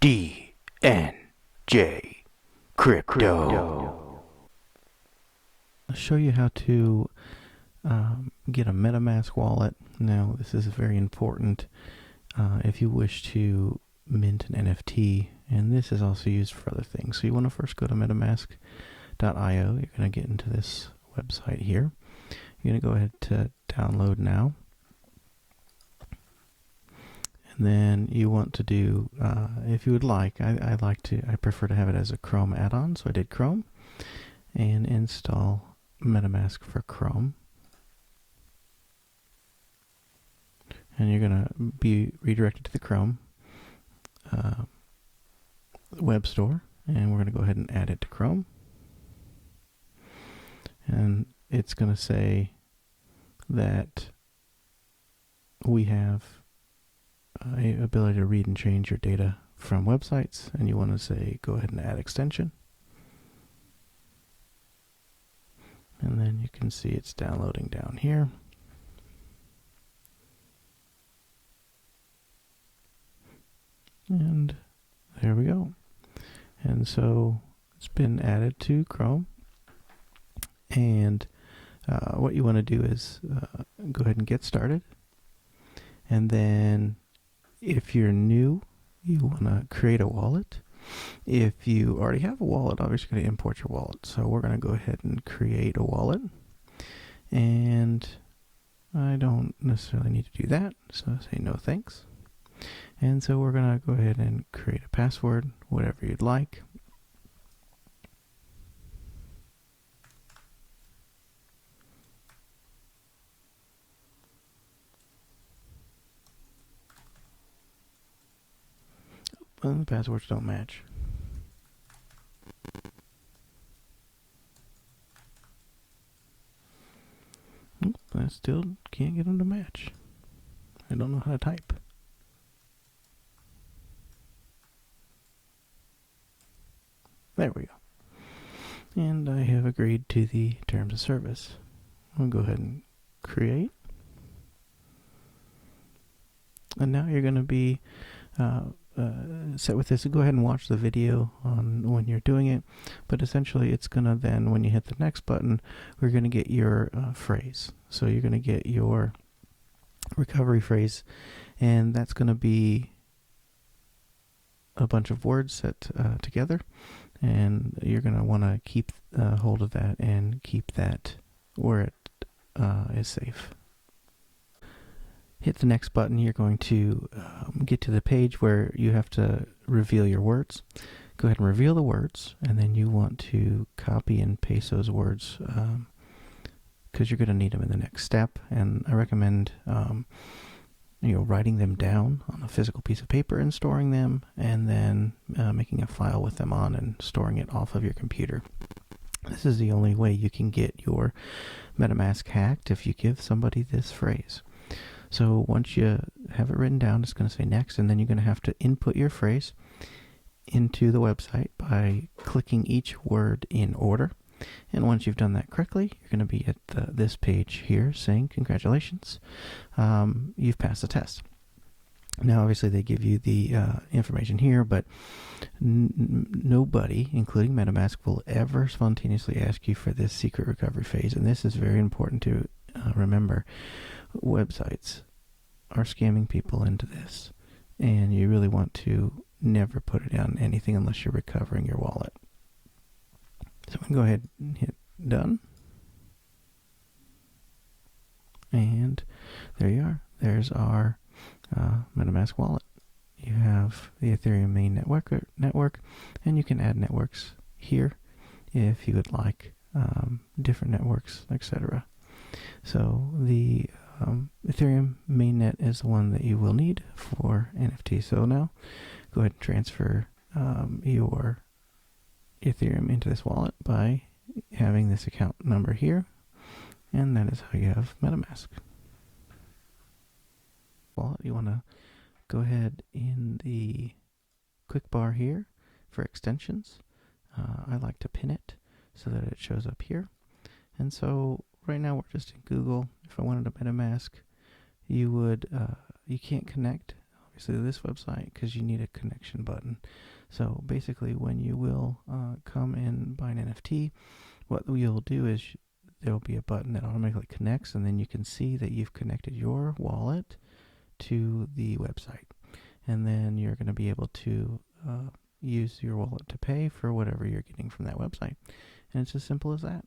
DJ Crypto. I'll show you how to get a MetaMask wallet. Now, this is very important if you wish to mint an NFT, and this is also used for other things. So you want to first go to MetaMask.io. You're going to get into this website here. You're going to go ahead to download now. And then you want to do, if you would like, I prefer to have it as a Chrome add-on, so I did Chrome, and install MetaMask for Chrome. And you're going to be redirected to the Chrome web store, and we're going to go ahead and add it to Chrome. And it's going to say that we have ability to read and change your data from websites, and you want to say go ahead and add extension. And then you can see it's downloading down here. And there we go. And so it's been added to Chrome. And what you want to do is go ahead and get started. And then if you're new, you want to create a wallet. If you already have a wallet, obviously you're going to import your wallet. So we're going to go ahead and create a wallet. And I don't necessarily need to do that, so I say no thanks. And so we're going to go ahead and create a password, whatever you'd like. Well, the passwords don't match. I still can't get them to match. I don't know how to type. There we go. And I have agreed to the terms of service. I'll go ahead and create. And now you're going to be set with this. So go ahead and watch the video on when you're doing it. But essentially, it's going to then, when you hit the next button, we're going to get your phrase. So you're going to get your recovery phrase, and that's going to be a bunch of words set together. And you're going to want to keep hold of that and keep that where it is safe. Hit the next button. You're going to get to the page where you have to reveal your words. Go ahead and reveal the words, and then you want to copy and paste those words because you're going to need them in the next step. And I recommend writing them down on a physical piece of paper and storing them, and then making a file with them on and storing it off of your computer. This is the only way you can get your MetaMask hacked, if you give somebody this phrase. So once you have it written down, it's going to say next, and then you're going to have to input your phrase into the website by clicking each word in order. And once you've done that correctly, you're going to be at this page here saying, congratulations, you've passed the test. Now, obviously, they give you the information here, but nobody, including MetaMask, will ever spontaneously ask you for this secret recovery phase. And this is very important to remember. Websites are scamming people into this, and you really want to never put it on anything unless you're recovering your wallet. So we can go ahead and hit done. And there you are. There's our MetaMask wallet. You have the Ethereum main network, and you can add networks here if you would like, different networks, etc. So the Ethereum mainnet is the one that you will need for NFT. So now go ahead and transfer your Ethereum into this wallet by having this account number here, and that is how you have MetaMask. Wallet, you want to go ahead in the quick bar here for extensions. I like to pin it so that it shows up here. And so right now we're just in Google. If I wanted a MetaMask, you can't connect obviously this website because you need a connection button. So basically, when you will come and buy an NFT, what you'll do is there'll be a button that automatically connects, and then you can see that you've connected your wallet to the website. And then you're going to be able to use your wallet to pay for whatever you're getting from that website. And it's as simple as that.